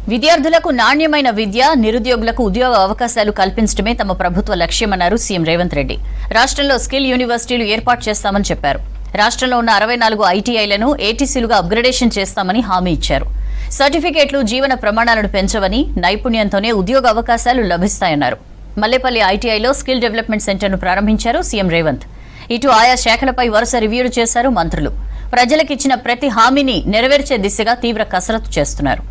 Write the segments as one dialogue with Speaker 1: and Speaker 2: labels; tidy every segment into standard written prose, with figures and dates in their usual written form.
Speaker 1: విద్యార్థులకు నాణ్యమైన విద్య, నిరుద్యోగులకు ఉద్యోగ అవకాశాలు కల్పించడమే తమ ప్రభుత్వ లక్ష్యమన్నారు సీఎం రేవంత్ రెడ్డి. రాష్ట్రంలో స్కిల్ యూనివర్సిటీలు ఏర్పాటు చేస్తామని చెప్పారు. రాష్ట్రంలో ఉన్న 64 ఐటీఐలను ఏటీసీలుగా అప్గ్రేడేషన్ చేస్తామని హామీ ఇచ్చారు. సర్టిఫికేట్లు జీవన ప్రమాణాలను పెంచవని, నైపుణ్యంతోనే ఉద్యోగ అవకాశాలు లభిస్తాయన్నారు. మల్లేపల్లి ఐటీఐలో స్కిల్ డెవలప్మెంట్ సెంటర్ను ప్రారంభించారు సీఎం రేవంత్. ఇటు ఆయా శాఖలపై వరుస రివ్యూలు చేశారు మంత్రులు. ప్రజలకిచ్చిన ప్రతి హామీని నెరవేర్చే దిశగా తీవ్ర కసరత్తు చేస్తున్నారు.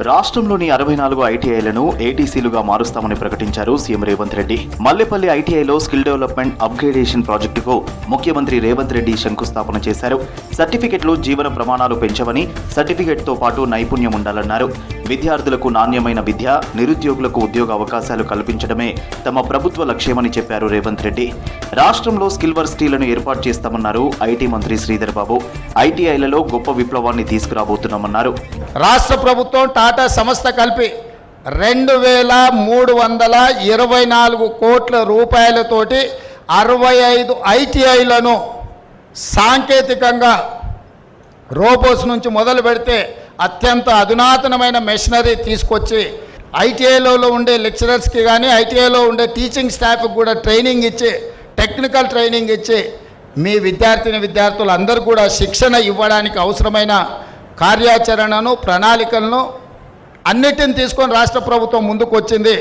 Speaker 2: రాష్ట్రంలోని 64 ఐటీఐలను ఏటీసీలుగా మారుస్తామని ప్రకటించారు సీఎం రేవంత్ రెడ్డి. మల్లేపల్లి ఐటీఐలో స్కిల్ డెవలప్మెంట్ అప్గ్రేడేషన్ ప్రాజెక్టుకు ముఖ్యమంత్రి రేవంత్ రెడ్డి శంకుస్థాపన చేశారు. సర్టిఫికెట్లు జీవన ప్రమాణాలు పెంచవని, సర్టిఫికెట్తో పాటు నైపుణ్యం ఉండాలన్నారు. విద్యార్థులకు నాణ్యమైన విద్య, నిరుద్యోగులకు ఉద్యోగ అవకాశాలు కల్పించడమే తమ ప్రభుత్వ లక్ష్యమని చెప్పారు రేవంత్ రెడ్డి. రాష్ట్రంలో స్కిల్ వర్సిటీలను ఏర్పాటు చేస్తామన్నారు ఐటీ మంత్రి శ్రీధర్ బాబు. ఐటీఐలలో గొప్ప విప్లవాన్ని తీసుకురాబోతున్నామన్నారు.
Speaker 3: రాష్ట్ర ప్రభుత్వం టాటా సంస్థ కలిపి 2324 కోట్ల రూపాయలతోటి 65 ఐటీఐలను సాంకేతికంగా రోబోస్ నుంచి మొదలు పెడితే అత్యంత అధునాతనమైన మెషినరీ తీసుకొచ్చి ఐటీఐలో ఉండే లెక్చరర్స్కి కానీ ఐటీఐలో ఉండే టీచింగ్ స్టాఫ్కి కూడా ట్రైనింగ్ ఇచ్చి, టెక్నికల్ ట్రైనింగ్ ఇచ్చి మీ విద్యార్థులందరూ కూడా శిక్షణ ఇవ్వడానికి అవసరమైన కార్యాచరణను, ప్రణాళికలను అన్నిటిని తీసుకొని రాష్ట్ర ప్రభుత్వం ముందుకు వచ్చింది.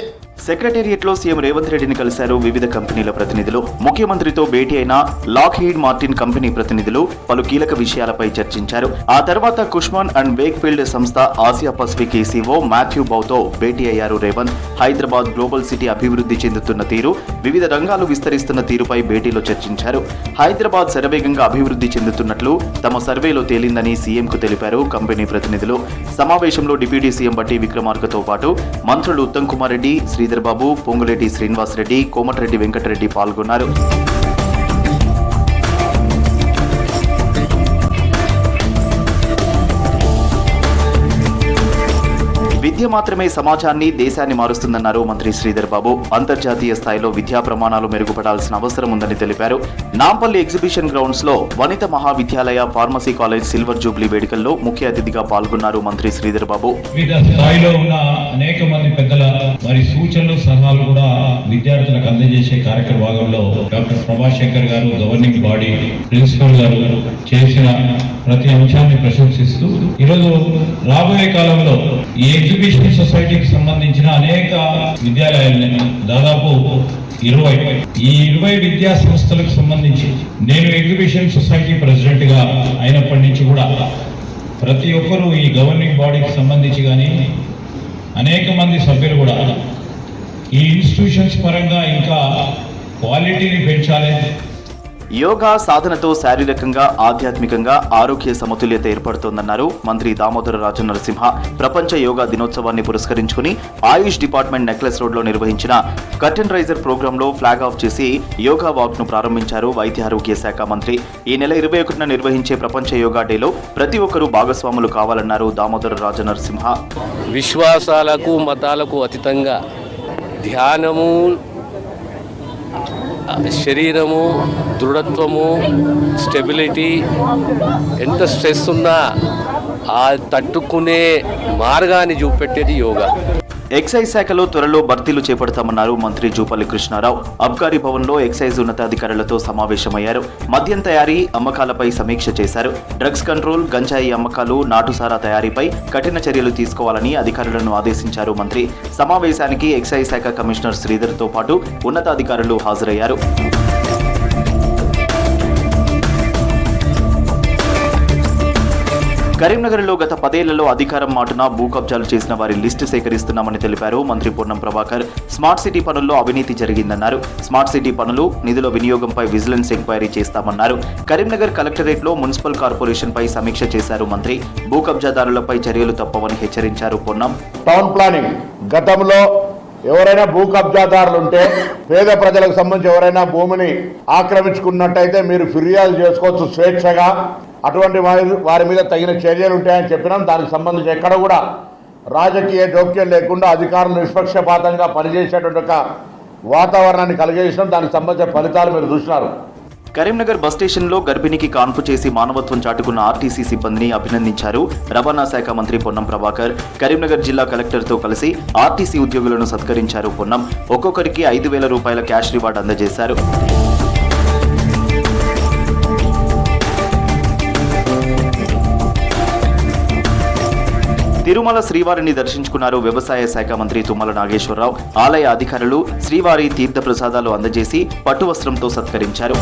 Speaker 2: సెక్రటేరియట్లో సీఎం రేవంత్ రెడ్డిని కలిశారు వివిధ కంపెనీల ప్రతినిధులు. ముఖ్యమంత్రితో భేటీ అయిన లాక్హీడ్ మార్టిన్ కంపెనీ ప్రతినిధులు పలు కీలక విషయాలపై చర్చించారు. ఆ తర్వాత కుష్మాన్ అండ్ వేక్ఫీల్డ్ సంస్థ ఆసియా పసిఫిక్ ఈసీఓ మాథ్యూ బౌతో భేటీ అయ్యారు రేవంత్. హైదరాబాద్ గ్లోబల్ సిటీ అభివృద్ధి చెందుతున్న తీరు, వివిధ రంగాలు విస్తరిస్తున్న తీరుపై భేటీలో చర్చించారు. హైదరాబాద్ శరవేగంగా అభివృద్ధి చెందుతున్నట్లు తమ సర్వేలో తేలిందని సీఎంకు తెలిపారు కంపెనీ ప్రతినిధులు. సమావేశంలో డిప్యూటీ సీఎం బట్టి విక్రమార్కతో పాటు మంత్రులు ఉత్తమ్ కుమార్ రెడ్డి, శ్రీధర్ బాబు, పొంగులేటి శ్రీనివాసరెడ్డి, కోమటిరెడ్డి వెంకటరెడ్డి పాల్గొన్నారు. విద్య మాత్రమే సమాజాన్ని, దేశాన్ని మారుస్తుందన్నారు మంత్రి శ్రీధర్ బాబు. అంతర్జాతీయ స్థాయిలో విద్యా ప్రమాణాలు మెరుగుపడాల్సిన అవసరం ఉందని తెలిపారు. నాంపల్లి ఎగ్జిబిషన్ గ్రౌండ్స్ లో Vanitha Mahavidyalaya pharmacy college silver jubilee వేడుకల్లో ముఖ్య అతిథిగా పాల్గొన్నారు మంత్రి శ్రీధర్ బాబు.
Speaker 4: వివిధ స్థాయిలో ఉన్న అనేక మంది పెద్దల మరి సూచనలు, సలహాలు కూడా విద్యార్థులకు అందజేసే కార్యక్రమ భాగంలో డాక్టర్ ప్రభాశంకర్ గారు, గవర్నింగ్ బాడీ ప్రిన్సిపల్ గారు చేసిన ప్రతి అంశాన్ని ప్రశంసిస్తూ ఈరోజు రాబోయే కాలంలో ఈ ఎగ్జిబిషన్ సొసైటీకి సంబంధించిన అనేక విద్యాలయాలని దాదాపు 20 విద్యా సంస్థలకు సంబంధించి నేను ఎగ్జిబిషన్ సొసైటీ ప్రెసిడెంట్ గా అయినప్పటి నుంచి కూడా ప్రతి ఒక్కరూ ఈ గవర్నింగ్ బాడీకి సంబంధించి కానీ అనేక మంది సభ్యులు కూడా ఈ ఇన్స్టిట్యూషన్స్ పరంగా ఇంకా క్వాలిటీని పెంచాలి.
Speaker 2: యోగా సాధనతో శారీరకంగా, ఆధ్యాత్మికంగా ఆరోగ్య సమతుల్యత ఏర్పడుతోందన్నారు మంత్రి దామోదర రాజు నరసింహ. ప్రపంచ యోగా దినోత్సవాన్ని పురస్కరించుకుని ఆయుష్ డిపార్ట్మెంట్ నెక్లెస్ రోడ్ లో నిర్వహించిన కర్టెన్ రైజర్ ప్రోగ్రామ్ లో ఫ్లాగ్ ఆఫ్ చేసి యోగా వాక్ ను ప్రారంభించారు వైద్య ఆరోగ్య శాఖ మంత్రి. ఈ నెల 21న నిర్వహించే ప్రపంచ యోగా డేలో ప్రతి ఒక్కరూ భాగస్వాములు కావాలన్నారు దామోదర రాజు నరసింహ.
Speaker 5: విశ్వాసాలకు, మతాలకు అతీతంగా ధ్యానము, శరీరము, దృఢత్వము, స్టెబిలిటీ, ఎంత స్ట్రెస్ ఉన్నా ఆ తట్టుకునే మార్గాన్ని చూపెట్టేది యోగా.
Speaker 2: ఎక్సైజ్ శాఖలో త్వరలో భర్తీలు చేపడతామన్నారు మంత్రి జూపల్లి కృష్ణారావు. అబ్కారీ భవన్లో ఎక్సైజ్ ఉన్నతాధికారులతో సమావేశమయ్యారు. మద్యం తయారీ, అమ్మకాలపై సమీక్ష చేశారు. డ్రగ్స్ కంట్రోల్, గంజాయి అమ్మకాలు, నాటుసారా తయారీపై కఠిన చర్యలు తీసుకోవాలని అధికారులను ఆదేశించారు మంత్రి. సమావేశానికి ఎక్సైజ్ శాఖ కమిషనర్ శ్రీధర్తో పాటు ఉన్నతాధికారులు హాజరయ్యారు. కరీంనగర్లో గత 10 ఏళ్లలో అధికారం మాటున భూ కబ్జాలు చేసిన వారి లిస్టు సేకరిస్తున్నామని తెలిపారు మంత్రి పొన్నం ప్రభాకర్. స్మార్ట్ సిటీ పనుల్లో అవినీతి జరిగిందన్నారు. స్మార్ట్ సిటీ పనులు, నిధుల వినియోగంపై విజిలెన్స్ ఎంక్వైరీ చేస్తామన్నారు. కరీంనగర్ కలెక్టరేట్లో మున్సిపల్ కార్పొరేషన్ పై సమీక్ష చేశారు మంత్రి. భూ కబ్జాదారులపై చర్యలు తప్పవని హెచ్చరించారు పొన్నం.
Speaker 6: టౌన్ ప్లానింగ్ గతంలో ఎవరైనా భూ కబ్జాదారులు ఉంటే, పేద ప్రజలకు సంబంధించి ఎవరైనా భూమిని ఆక్రమించుకున్నట్టయితే మీరు ఫిర్యాదు చేసుకోవచ్చు స్వేచ్ఛగా. అటువంటి వారి మీద తగిన చర్యలు ఉంటాయని చెప్పినాం. దానికి సంబంధించి ఎక్కడ కూడా రాజకీయ జోక్యం లేకుండా అధికారులు నిష్పక్షపాతంగా పనిచేసేటువంటి ఒక వాతావరణాన్ని కలిగేసినాం. దానికి సంబంధించిన ఫలితాలు మీరు చూసినారు.
Speaker 2: కరీంనగర్ బస్ స్టేషన్లో గర్భిణికి కాన్పు చేసి మానవత్వం చాటుకున్న ఆర్టీసీ సిబ్బందిని అభినందించారు రవాణా శాఖ మంత్రి పొన్నం ప్రభాకర్. కరీంనగర్ జిల్లా కలెక్టర్తో కలిసి ఆర్టీసీ ఉద్యోగులను సత్కరించారు పొన్నం. ఒక్కొక్కరికి 5,000 రూపాయల క్యాష్ రివార్డు అందజేశారు. తిరుమల శ్రీవారిని దర్శించుకున్నారు వ్యవసాయ శాఖ మంత్రి తుమ్మల నాగేశ్వరరావు. ఆలయ అధికారులు శ్రీవారి తీర్థ ప్రసాదాలు అందజేసి పట్టు వస్త్రంతో సత్కరించారు.